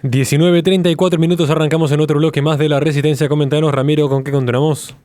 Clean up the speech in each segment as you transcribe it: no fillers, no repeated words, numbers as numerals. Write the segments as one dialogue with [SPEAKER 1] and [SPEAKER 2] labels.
[SPEAKER 1] 19:34 arrancamos en otro bloque más de la Resistencia. Comentanos, Ramiro, ¿con qué continuamos?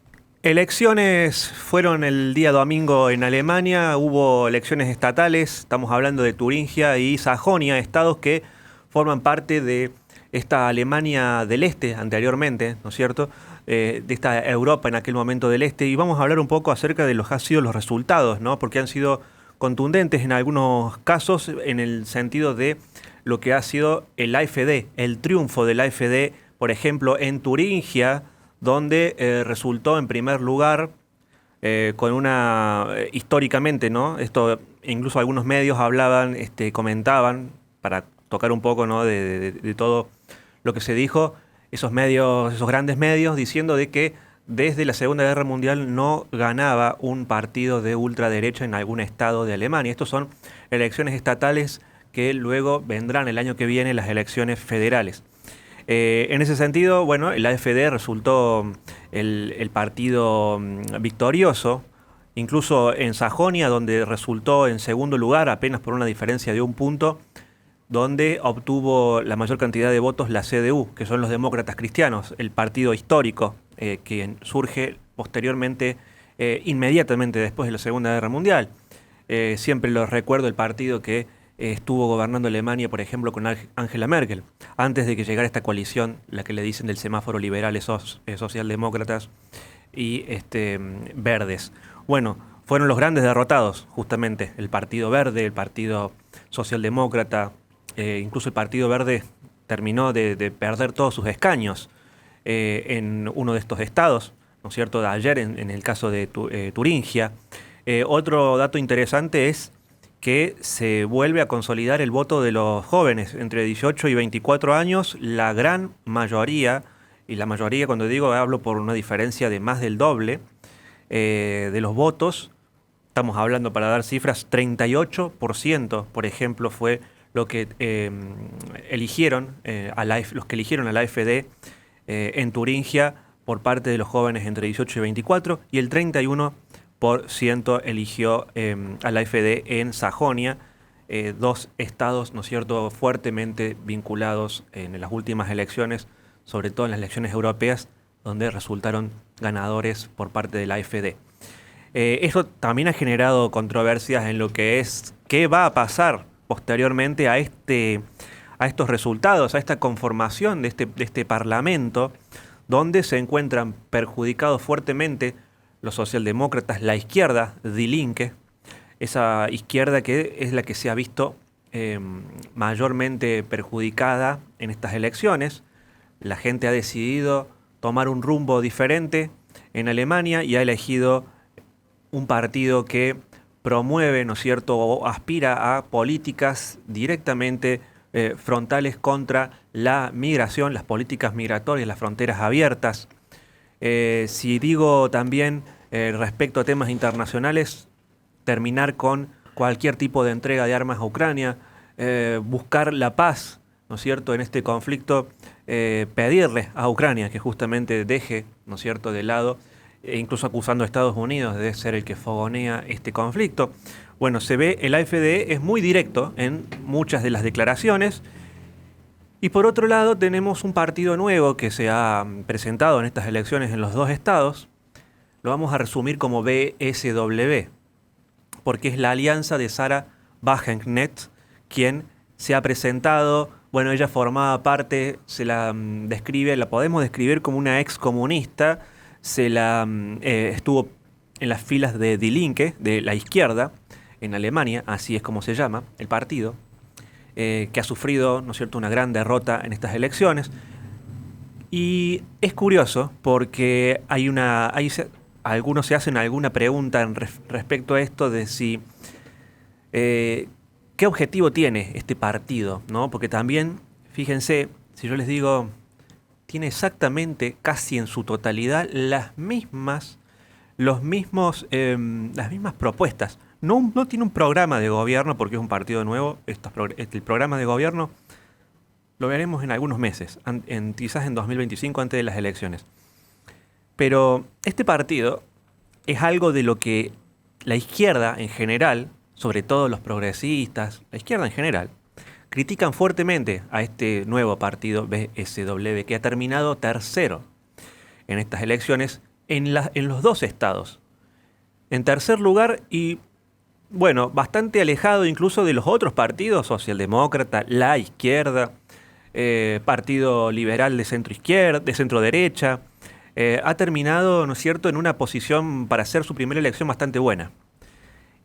[SPEAKER 2] Elecciones fueron el día domingo en Alemania, hubo elecciones estatales, estamos hablando de Turingia y Sajonia, estados que forman parte de esta Alemania del Este anteriormente, ¿no es cierto? De esta Europa en aquel momento del Este, y vamos a hablar un poco acerca de lo que han sido los resultados, ¿no? Porque han sido contundentes en algunos casos en el sentido de lo que ha sido el AfD, el triunfo del AfD, por ejemplo, en Turingia, donde resultó en primer lugar con una, históricamente, ¿no? Esto, incluso algunos medios hablaban, comentaban, para tocar un poco, ¿no? de todo lo que se dijo, esos medios, esos grandes medios, diciendo de que desde la Segunda Guerra Mundial no ganaba un partido de ultraderecha en algún estado de Alemania. Estos son elecciones estatales que luego vendrán el año que viene las elecciones federales. En ese sentido, bueno, el AfD resultó el partido victorioso, incluso en Sajonia, donde resultó en segundo lugar, apenas por una diferencia de un punto, donde obtuvo la mayor cantidad de votos la CDU, que son los demócratas cristianos, el partido histórico que surge posteriormente, inmediatamente después de la Segunda Guerra Mundial. Siempre lo recuerdo, el partido que estuvo gobernando Alemania, por ejemplo, con Angela Merkel, antes de que llegara esta coalición, la que le dicen del semáforo liberales, socialdemócratas y verdes. Bueno, fueron los grandes derrotados, justamente, el Partido Verde, el Partido Socialdemócrata, incluso el Partido Verde terminó de perder todos sus escaños en uno de estos estados, ¿no es cierto?, de ayer en el caso de Turingia. Otro dato interesante es que se vuelve a consolidar el voto de los jóvenes entre 18 y 24 años, la gran mayoría, y la mayoría cuando digo hablo por una diferencia de más del doble de los votos, estamos hablando, para dar cifras, 38%, por ejemplo, fue lo que eligieron, los que eligieron a la AfD en Turingia por parte de los jóvenes entre 18 y 24, y el 31% eligió a la AfD en Sajonia, dos estados, ¿no es cierto?, fuertemente vinculados en las últimas elecciones, sobre todo en las elecciones europeas, donde resultaron ganadores por parte de la AfD. Esto también ha generado controversias en lo que es qué va a pasar posteriormente a estos resultados, a esta conformación de este parlamento, donde se encuentran perjudicados fuertemente los socialdemócratas, la izquierda, Die Linke, esa izquierda que es la que se ha visto mayormente perjudicada en estas elecciones. La gente ha decidido tomar un rumbo diferente en Alemania y ha elegido un partido que promueve, ¿no es cierto?, o aspira a políticas directamente frontales contra la migración, las políticas migratorias, las fronteras abiertas. Si digo también respecto a temas internacionales, terminar con cualquier tipo de entrega de armas a Ucrania, buscar la paz, ¿no es cierto?, en este conflicto, pedirle a Ucrania que justamente deje, ¿no es cierto?, de lado, incluso acusando a Estados Unidos de ser el que fogonea este conflicto. Bueno, se ve, el AfD es muy directo en muchas de las declaraciones. Y por otro lado tenemos un partido nuevo que se ha presentado en estas elecciones en los dos estados. Lo vamos a resumir como BSW, porque es la alianza de Sarah Wagenknecht, quien se ha presentado. Bueno, ella formaba parte, se la describe, la podemos describir como una ex comunista, estuvo en las filas de Die Linke, de la izquierda, en Alemania, así es como se llama el partido, que ha sufrido, ¿no es cierto?, una gran derrota en estas elecciones. Y es curioso porque algunos se hacen alguna pregunta respecto a esto de si qué objetivo tiene este partido, ¿no? Porque también, fíjense, si yo les digo, tiene exactamente, casi en su totalidad, las mismas propuestas. No tiene un programa de gobierno porque es un partido nuevo. El programa de gobierno lo veremos en algunos meses, quizás en 2025, antes de las elecciones. Pero este partido es algo de lo que la izquierda en general, sobre todo los progresistas, la izquierda en general, critican fuertemente a este nuevo partido BSW, que ha terminado tercero en estas elecciones en los dos estados. En tercer lugar y, bueno, bastante alejado incluso de los otros partidos, socialdemócrata, la izquierda, partido liberal de centro izquierda, de centro derecha. Ha terminado, ¿no es cierto?, en una posición para hacer su primera elección bastante buena.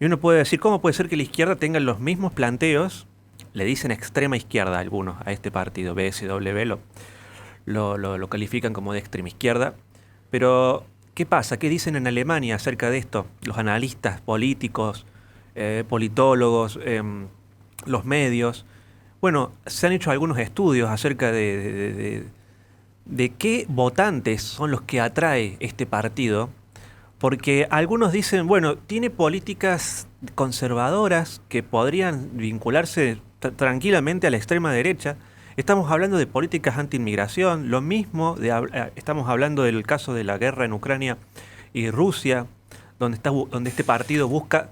[SPEAKER 2] Y uno puede decir, ¿cómo puede ser que la izquierda tenga los mismos planteos? Le dicen extrema izquierda a algunos a este partido, BSW, lo califican como de extrema izquierda. Pero, ¿qué pasa? ¿Qué dicen en Alemania acerca de esto? Los analistas políticos, politólogos, los medios. Bueno, se han hecho algunos estudios acerca de qué votantes son los que atrae este partido, porque algunos dicen, bueno, tiene políticas conservadoras que podrían vincularse tranquilamente a la extrema derecha. Estamos hablando de políticas anti-inmigración, lo mismo, estamos hablando del caso de la guerra en Ucrania y Rusia, donde este partido busca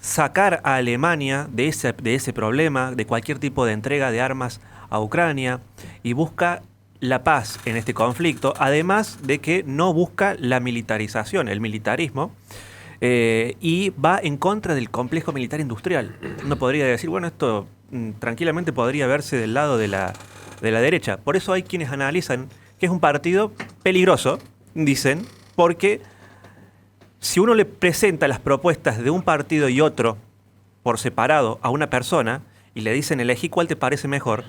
[SPEAKER 2] sacar a Alemania de ese problema, de cualquier tipo de entrega de armas a Ucrania, y busca la paz en este conflicto, además de que no busca la militarización, el militarismo, y va en contra del complejo militar industrial. Uno podría decir, bueno, esto tranquilamente podría verse del lado de la derecha. Por eso hay quienes analizan que es un partido peligroso, dicen, porque si uno le presenta las propuestas de un partido y otro por separado a una persona y le dicen elegí cuál te parece mejor,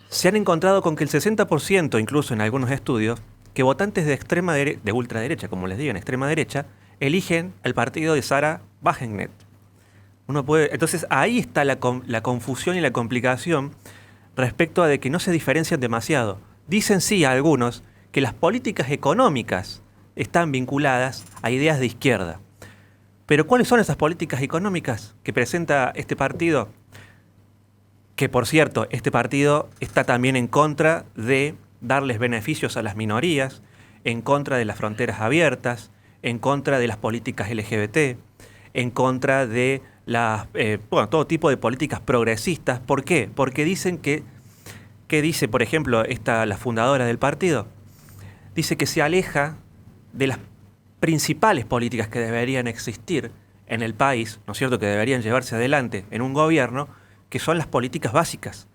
[SPEAKER 2] se han encontrado con que el 60%, incluso en algunos estudios, que votantes de ultraderecha, como les digo, en extrema derecha, eligen el partido de Sarah Wagenknecht. Entonces ahí está la confusión y la complicación respecto a de que no se diferencian demasiado. Dicen sí a algunos que las políticas económicas están vinculadas a ideas de izquierda. Pero ¿cuáles son esas políticas económicas que presenta este partido? Que, por cierto, este partido está también en contra de darles beneficios a las minorías, en contra de las fronteras abiertas, en contra de las políticas LGBT, en contra de todo tipo de políticas progresistas. ¿Por qué? Porque dicen que dice, por ejemplo, la fundadora del partido, dice que se aleja de las principales políticas que deberían existir en el país, ¿no es cierto?, que deberían llevarse adelante en un gobierno, que son las políticas básicas.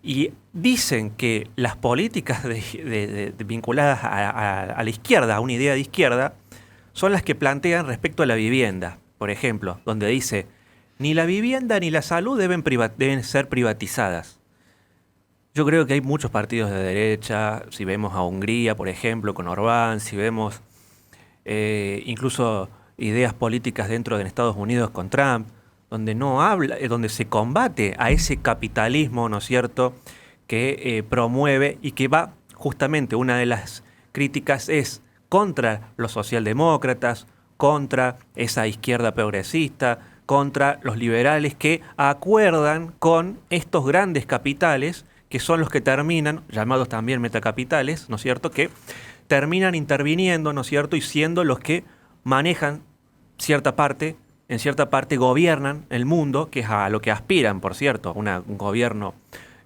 [SPEAKER 2] Y dicen que las políticas vinculadas a la izquierda, a una idea de izquierda, son las que plantean respecto a la vivienda, por ejemplo, donde dice, ni la vivienda ni la salud deben ser privatizadas. Yo creo que hay muchos partidos de derecha, si vemos a Hungría, por ejemplo, con Orbán, si vemos incluso ideas políticas dentro de Estados Unidos con Trump, donde se combate a ese capitalismo, ¿no es cierto?, que promueve y que va, justamente, una de las críticas es contra los socialdemócratas, contra esa izquierda progresista, contra los liberales que acuerdan con estos grandes capitales, que son los que terminan, llamados también metacapitales, ¿no es cierto?, que terminan interviniendo, ¿no es cierto?, y siendo los que manejan en cierta parte gobiernan el mundo, que es a lo que aspiran, por cierto, un gobierno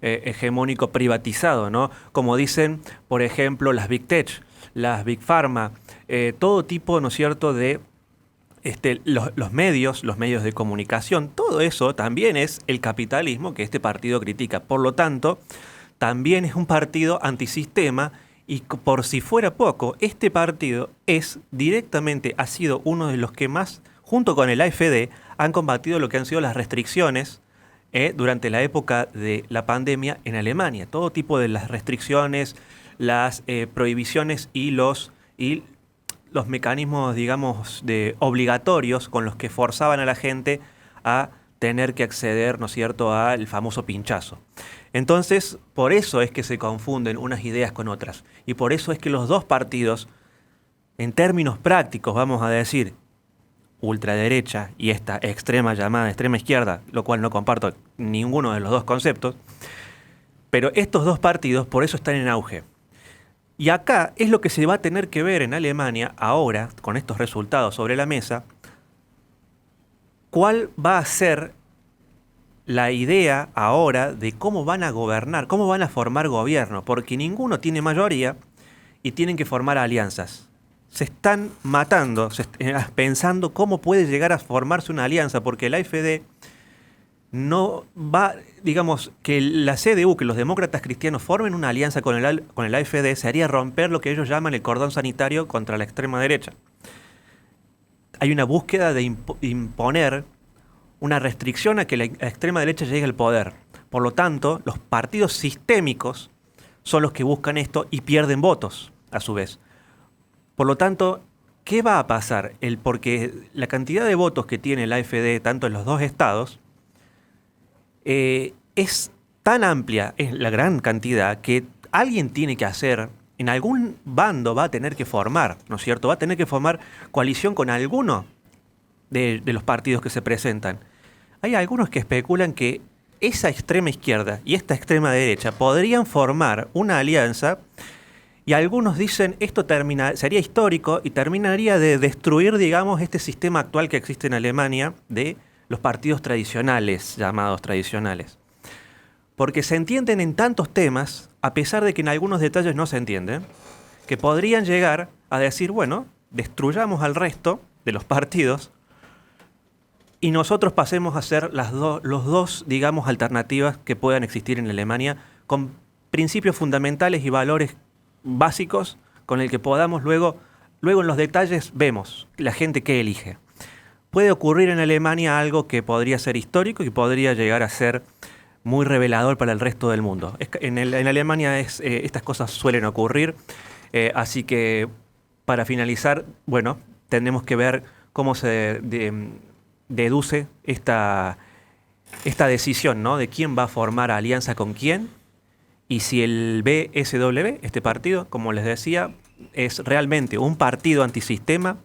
[SPEAKER 2] hegemónico privatizado, ¿no? Como dicen, por ejemplo, las Big Tech, las Big Pharma, todo tipo, ¿no es cierto?, de los medios de comunicación. Todo eso también es el capitalismo que este partido critica. Por lo tanto, también es un partido antisistema. Y por si fuera poco, este partido ha sido uno de los que más, junto con el AfD, han combatido lo que han sido las restricciones durante la época de la pandemia en Alemania. Todo tipo de las restricciones, las prohibiciones y los mecanismos, digamos, obligatorios con los que forzaban a la gente a tener que acceder, ¿no es cierto?, al famoso pinchazo. Entonces, por eso es que se confunden unas ideas con otras. Y por eso es que los dos partidos, en términos prácticos, vamos a decir, ultraderecha y esta extrema llamada extrema izquierda, lo cual no comparto ninguno de los dos conceptos, pero estos dos partidos por eso están en auge. Y acá es lo que se va a tener que ver en Alemania ahora, con estos resultados sobre la mesa, cuál va a ser la idea ahora de cómo van a gobernar, cómo van a formar gobierno, porque ninguno tiene mayoría y tienen que formar alianzas. Se están matando, pensando cómo puede llegar a formarse una alianza, porque la AfD no va, digamos, que la CDU, que los demócratas cristianos formen una alianza con el AfD, se haría romper lo que ellos llaman el cordón sanitario contra la extrema derecha. Hay una búsqueda de imponer una restricción a que la extrema derecha llegue al poder. Por lo tanto, los partidos sistémicos son los que buscan esto y pierden votos, a su vez. Por lo tanto, ¿qué va a pasar? Porque la cantidad de votos que tiene la AfD, tanto en los dos estados, es tan amplia, es la gran cantidad, que alguien tiene que hacer, en algún bando va a tener que formar, ¿no es cierto? Va a tener que formar coalición con alguno de los partidos que se presentan. Hay algunos que especulan que esa extrema izquierda y esta extrema derecha podrían formar una alianza, y algunos dicen esto sería histórico y terminaría de destruir, digamos, este sistema actual que existe en Alemania de los partidos tradicionales, llamados tradicionales. Porque se entienden en tantos temas, a pesar de que en algunos detalles no se entienden, que podrían llegar a decir, bueno, destruyamos al resto de los partidos y nosotros pasemos a ser los dos, digamos, alternativas que puedan existir en Alemania, con principios fundamentales y valores básicos con el que podamos luego en los detalles vemos la gente que elige. Puede ocurrir en Alemania algo que podría ser histórico y podría llegar a ser muy revelador para el resto del mundo. En Alemania estas cosas suelen ocurrir, así que para finalizar, bueno, tenemos que ver cómo se deduce esta decisión, ¿no? De quién va a formar alianza con quién, y si el BSW, este partido, como les decía, es realmente un partido antisistema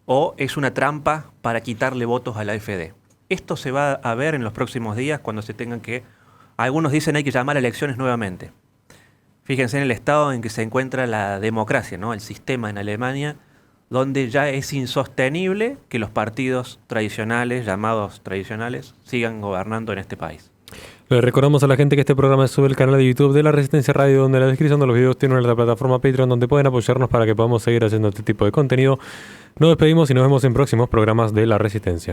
[SPEAKER 2] o es una trampa para quitarle votos a la AfD. Esto se va a ver en los próximos días cuando se tengan que... Algunos dicen hay que llamar a elecciones nuevamente. Fíjense en el estado en que se encuentra la democracia, ¿no? El sistema en Alemania, donde ya es insostenible que los partidos tradicionales, llamados tradicionales, sigan gobernando en este país.
[SPEAKER 1] Le recordamos a la gente que este programa se sube al canal de YouTube de La Resistencia Radio, donde en la descripción de los videos tiene nuestra plataforma Patreon, donde pueden apoyarnos para que podamos seguir haciendo este tipo de contenido. Nos despedimos y nos vemos en próximos programas de La Resistencia.